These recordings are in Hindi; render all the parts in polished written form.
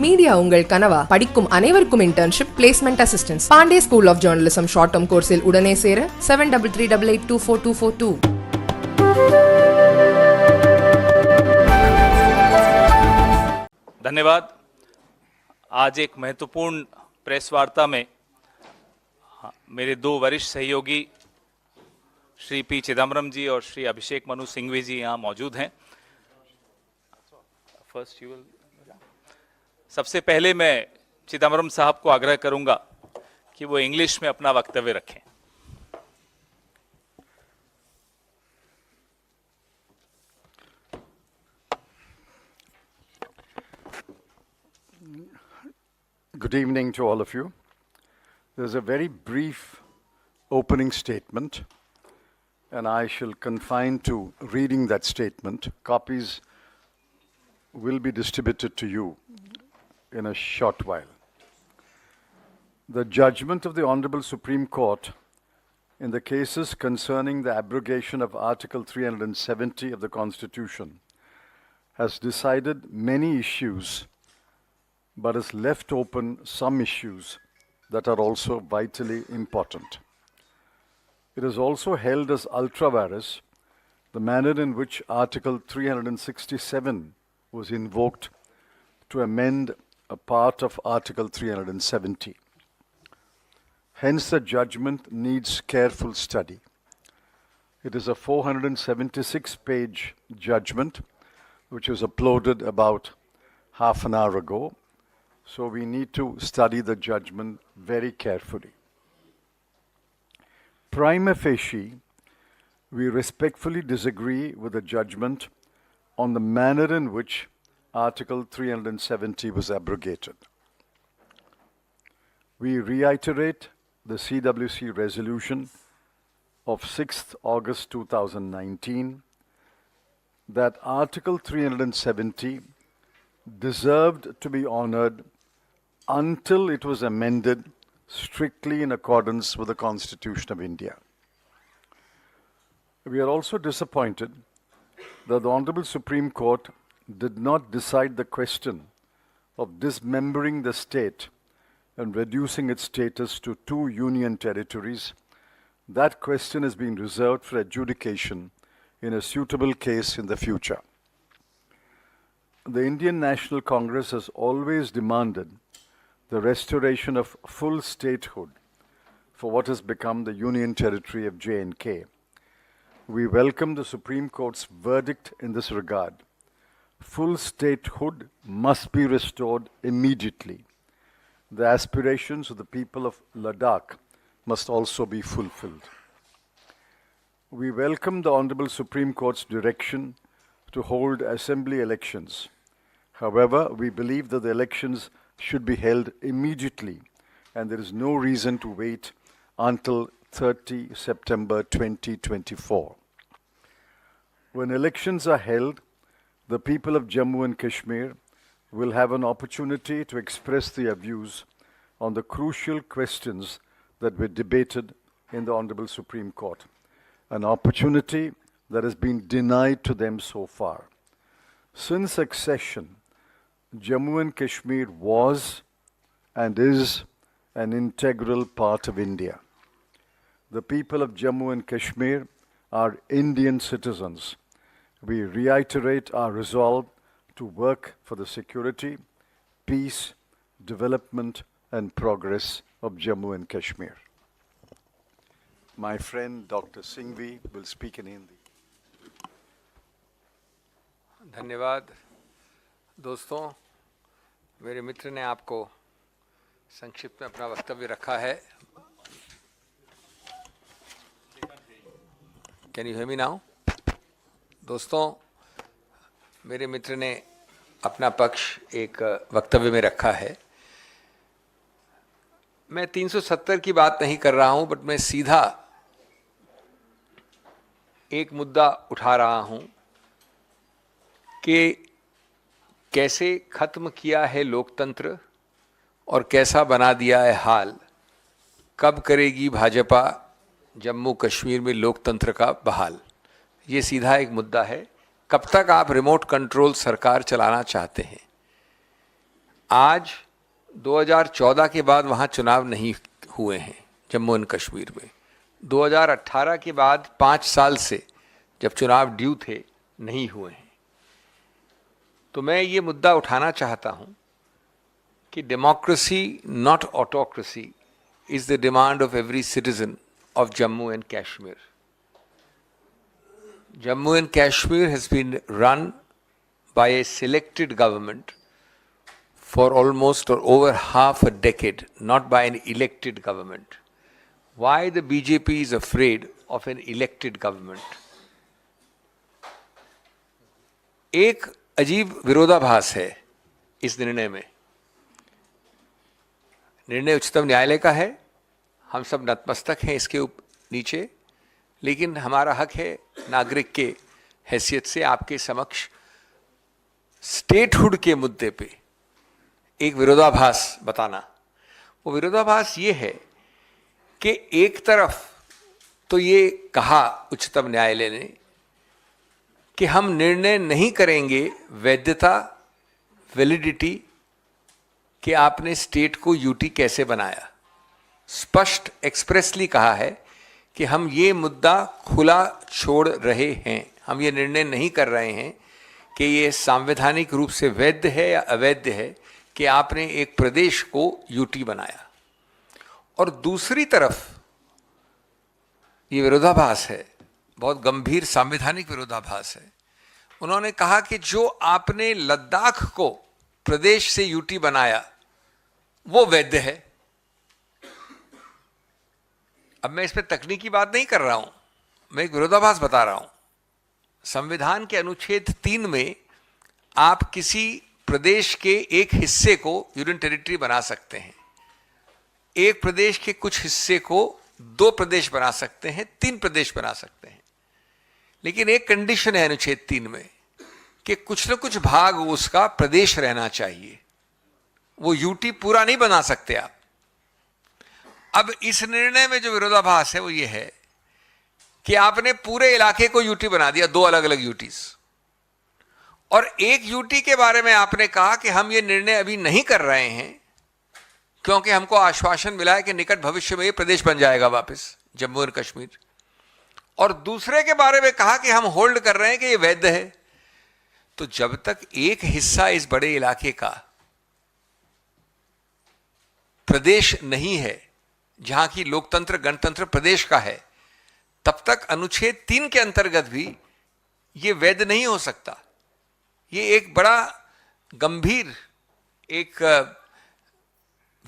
மீடியா உங்கள் கனவா? படிக்கும் அனைவருக்கும் internship, placement assistance. Pandey school of journalism short term கோர்ஸில் உடனே சேர 7338824242. धन्यवाद। आज एक महत्वपूर्ण प्रेस वार्ता में मेरे दो वरिष्ठ सहयोगी श्री पी चिदम्बरम जी और श्री अभिषेक मनु सिंघवी जी यहाँ मौजूद हैं। सबसे पहले मैं चिदम्बरम साहब को आग्रह करूंगा कि वो इंग्लिश में अपना वक्तव्य रखें। Good evening to all of you. There's a very brief opening statement, and I shall confine to reading that statement. Copies will be distributed to you in a short while. The judgment of the Honorable Supreme Court in the cases concerning the abrogation of Article 370 of the Constitution has decided many issues, but has left open some issues that are also vitally important. It is also held as ultra vires the manner in which Article 367 was invoked to amend a part of Article 370. Hence, the judgment needs careful study. It is a 476-page judgment, which was uploaded about half an hour ago. So we need to study the judgment very carefully. Prima facie, we respectfully disagree with the judgment on the manner in which Article 370 was abrogated. We reiterate the CWC resolution of 6th August 2019 that Article 370 deserved to be honored until it was amended strictly in accordance with the Constitution of India. We are also disappointed that the Honorable Supreme Court did not decide the question of dismembering the state and reducing its status to 2 union territories. That question has been reserved for adjudication in a suitable case in the future. The Indian National Congress has always demanded the restoration of full statehood for what has become the Union Territory of J&K. We welcome the Supreme Court's verdict in this regard. Full statehood must be restored immediately. The aspirations of the people of Ladakh must also be fulfilled. We welcome the Honorable Supreme Court's direction to hold assembly elections. However, we believe that the elections should be held immediately, and there is no reason to wait until 30 September 2024. When elections are held, the people of Jammu and Kashmir will have an opportunity to express their views on the crucial questions that were debated in the Honorable Supreme Court, an opportunity that has been denied to them so far. Since accession, Jammu and Kashmir was and is an integral part of India. The people of Jammu and Kashmir are Indian citizens. We reiterate our resolve to work for the security, peace, development, and progress of Jammu and Kashmir. My friend Dr. Singhvi will speak in Hindi. धन्यवाद दोस्तों, मेरे मित्र ने आपको संक्षिप्त में अपना वक्तव्य रखा है। Can you hear me now? दोस्तों, मेरे मित्र ने अपना पक्ष एक वक्तव्य में रखा है। मैं 370 की बात नहीं कर रहा हूं, बट मैं सीधा एक मुद्दा उठा रहा हूं कि कैसे खत्म किया है लोकतंत्र और कैसा बना दिया है हाल। कब करेगी भाजपा जम्मू कश्मीर में लोकतंत्र का बहाल? ये सीधा एक मुद्दा है। कब तक आप रिमोट कंट्रोल सरकार चलाना चाहते हैं? आज 2014 के बाद वहाँ चुनाव नहीं हुए हैं जम्मू एंड कश्मीर में। 2018 के बाद 5 साल से जब चुनाव ड्यू थे नहीं हुए हैं। तो मैं ये मुद्दा उठाना चाहता हूँ कि democracy not autocracy is the demand of every citizen of Jammu and Kashmir. Jammu and Kashmir has been run by a selected government for almost or over half a decade, not by an elected government. Why the BJP is afraid of an elected government? एक अजीब विरोधाभास है इस निर्णय में। निर्णय उच्चतम न्यायालय का है, हम सब नतमस्तक हैं इसके नीचे, लेकिन हमारा हक है नागरिक के हैसियत से आपके समक्ष स्टेटहुड के मुद्दे पे एक विरोधाभास बताना। वो विरोधाभास ये है कि एक तरफ तो ये कहा उच्चतम न्यायालय ने कि हम निर्णय नहीं करेंगे वैधता वैलिडिटी कि आपने स्टेट को यूटी कैसे बनाया। स्पष्ट एक्सप्रेसली कहा है कि हम ये मुद्दा खुला छोड़ रहे हैं, हम ये निर्णय नहीं कर रहे हैं कि ये संवैधानिक रूप से वैध है या अवैध है कि आपने एक प्रदेश को यूटी बनाया। और दूसरी तरफ ये विरोधाभास है, बहुत गंभीर संवैधानिक विरोधाभास है। उन्होंने कहा कि जो आपने लद्दाख को प्रदेश से यूटी बनाया वो वैध है। अब मैं इस पर तकनीकी बात नहीं कर रहा हूं, मैं एक विरोधाभास बता रहा हूं। संविधान के अनुच्छेद 3 में आप किसी प्रदेश के एक हिस्से को यूनियन टेरिटरी बना सकते हैं, एक प्रदेश के कुछ हिस्से को 2 प्रदेश बना सकते हैं, 3 प्रदेश बना सकते हैं। लेकिन एक कंडीशन है अनुच्छेद 3 में कि कुछ न कुछ भाग उसका प्रदेश रहना चाहिए, वो यूटी पूरा नहीं बना सकते आप। अब इस निर्णय में जो विरोधाभास है वो ये है कि आपने पूरे इलाके को यूटी बना दिया, 2 अलग अलग यूटीज, और एक यूटी के बारे में आपने कहा कि हम ये निर्णय अभी नहीं कर रहे हैं क्योंकि हमको आश्वासन मिला है कि निकट भविष्य में ये प्रदेश बन जाएगा वापस जम्मू और कश्मीर, और दूसरे के बारे में कहा कि हम होल्ड कर रहे हैं कि ये वैध है। तो जब तक एक हिस्सा इस बड़े इलाके का प्रदेश नहीं है, जहां की लोकतंत्र गणतंत्र प्रदेश का है, तब तक अनुच्छेद 3 के अंतर्गत भी यह वैध नहीं हो सकता। ये एक बड़ा गंभीर एक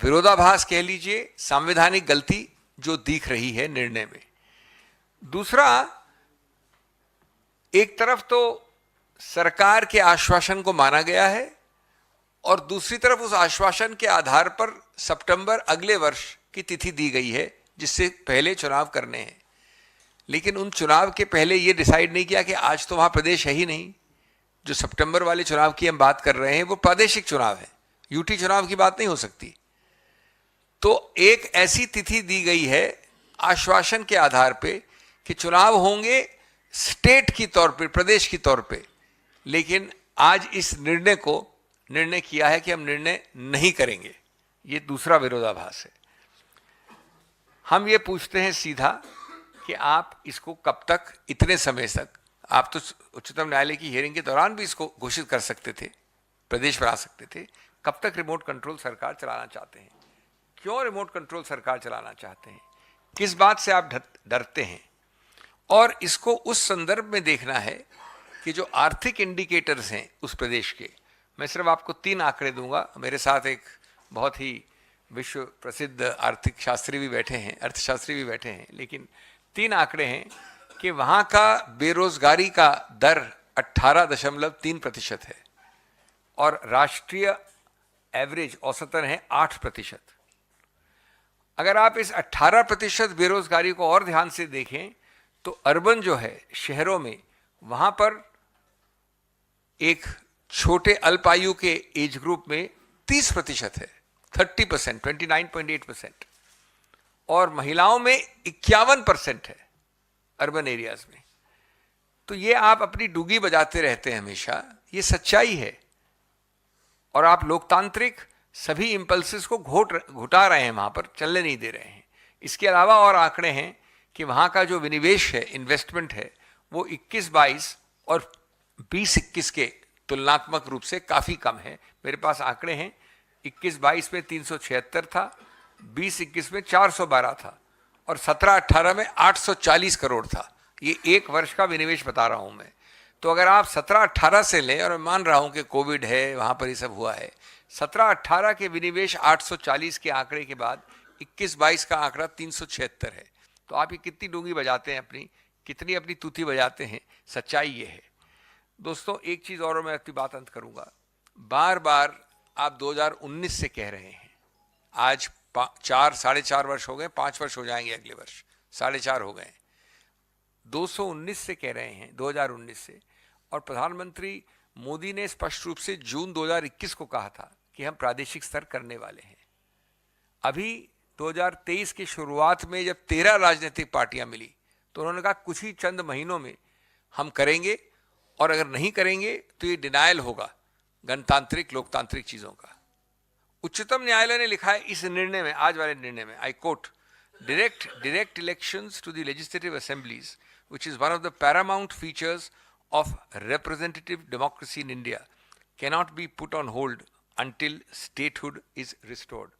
विरोधाभास कह लीजिए, संवैधानिक गलती जो दिख रही है निर्णय में। दूसरा, एक तरफ तो सरकार के आश्वासन को माना गया है और दूसरी तरफ उस आश्वासन के आधार पर सितंबर अगले वर्ष की तिथि दी गई है जिससे पहले चुनाव करने हैं। लेकिन उन चुनाव के पहले ये डिसाइड नहीं किया कि आज तो वहाँ प्रदेश है ही नहीं। जो सितंबर वाले चुनाव की हम बात कर रहे हैं वो प्रादेशिक चुनाव है, यूटी चुनाव की बात नहीं हो सकती। तो एक ऐसी तिथि दी गई है आश्वासन के आधार पे कि चुनाव होंगे स्टेट की तौर पे, प्रदेश की तौर पे। लेकिन आज इस निर्णय किया है कि हम निर्णय नहीं करेंगे। ये दूसरा विरोधाभास है। हम ये पूछते हैं सीधा कि आप इसको कब तक, इतने समय तक, आप तो उच्चतम न्यायालय की हियरिंग के दौरान भी इसको घोषित कर सकते थे, प्रदेश बना सकते थे, कब तक रिमोट कंट्रोल सरकार चलाना चाहते हैं? क्यों रिमोट कंट्रोल सरकार चलाना चाहते हैं? किस बात से आप डरते हैं? और इसको उस संदर्भ में देखना है कि जो आर्थिक इंडिकेटर्स हैं उस प्रदेश के, मैं सिर्फ आपको 3 आंकड़े दूंगा। मेरे साथ एक बहुत ही विश्व प्रसिद्ध आर्थिक शास्त्री भी बैठे हैं, अर्थशास्त्री भी बैठे हैं, लेकिन 3 आंकड़े हैं कि वहाँ का बेरोजगारी का दर 18.3% है और राष्ट्रीय एवरेज औसतन है 8%। अगर आप इस 18% बेरोजगारी को और ध्यान से देखें तो अर्बन जो है, शहरों में, वहाँ पर एक छोटे अल्पायु के एज ग्रुप में 30% है, 30%, 29.8%, और महिलाओं में 51% है अर्बन एरियाज में। तो ये आप अपनी डुगी बजाते रहते हैं हमेशा, ये सच्चाई है। और आप लोकतांत्रिक सभी इंपल्सेस को घुटा रहे हैं, वहां पर चलने नहीं दे रहे हैं। इसके अलावा और आंकड़े हैं कि वहां का जो विनिवेश है, इन्वेस्टमेंट है, वो 21-22 और 20-21 के तुलनात्मक रूप से काफी कम है। मेरे पास आंकड़े हैं, 21-22 में 376 था, 20-21 में 412 था और 17-18 में 840 करोड़ था। ये एक वर्ष का विनिवेश बता रहा हूं मैं। तो अगर आप 17-18 से लें, और मैं मान रहा हूं कि कोविड है, वहां पर ये सब हुआ है, 17-18 के विनिवेश 840 के आंकड़े के बाद 21-22 का आंकड़ा 376 है। तो आप ये कितनी डूंगी बजाते हैं, कितनी अपनी तूती बजाते हैं। सच्चाई ये है दोस्तों। एक चीज और मैं अपनी बात अंत करूंगा। बार बार आप 2019 से कह रहे हैं, आज 4-4.5 वर्ष हो गए, 5 वर्ष हो जाएंगे अगले वर्ष, 4.5 हो गए। 219 से कह रहे हैं, 2019 से, और प्रधानमंत्री मोदी ने स्पष्ट रूप से जून 2021 को कहा था कि हम प्रादेशिक स्तर करने वाले हैं। अभी 2023 की शुरुआत में जब 13 राजनीतिक पार्टियां मिली तो उन्होंने कहा कुछ ही चंद महीनों में हम करेंगे, और अगर नहीं करेंगे तो ये डिनायल होगा गणतांत्रिक लोकतांत्रिक चीजों का। उच्चतम न्यायालय ने लिखा है इस निर्णय में, आज वाले निर्णय में, I quote, direct elections to the legislative assemblies, which is one of the paramount features of representative democracy in India, cannot be put on hold until statehood is restored.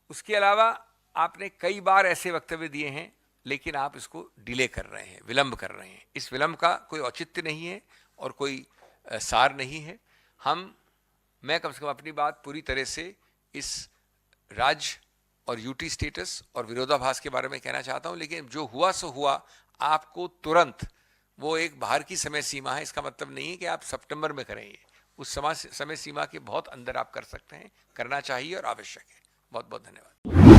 उसके अलावा आपने कई बार ऐसे वक्तव्य दिए हैं, लेकिन आप इसको डिले कर रहे हैं, विलंब कर रहे हैं। इस विलंब का कोई औचित्य नहीं है और कोई सार नहीं है। मैं कम से कम अपनी बात पूरी तरह से इस राज्य और यूटी स्टेटस और विरोधाभास के बारे में कहना चाहता हूं, लेकिन जो हुआ सो हुआ। आपको तुरंत, वो एक बाहर की समय सीमा है, इसका मतलब नहीं है कि आप सितंबर में करेंगे। उस समय सीमा के बहुत अंदर आप कर सकते हैं, करना चाहिए और आवश्यक है। बहुत बहुत धन्यवाद।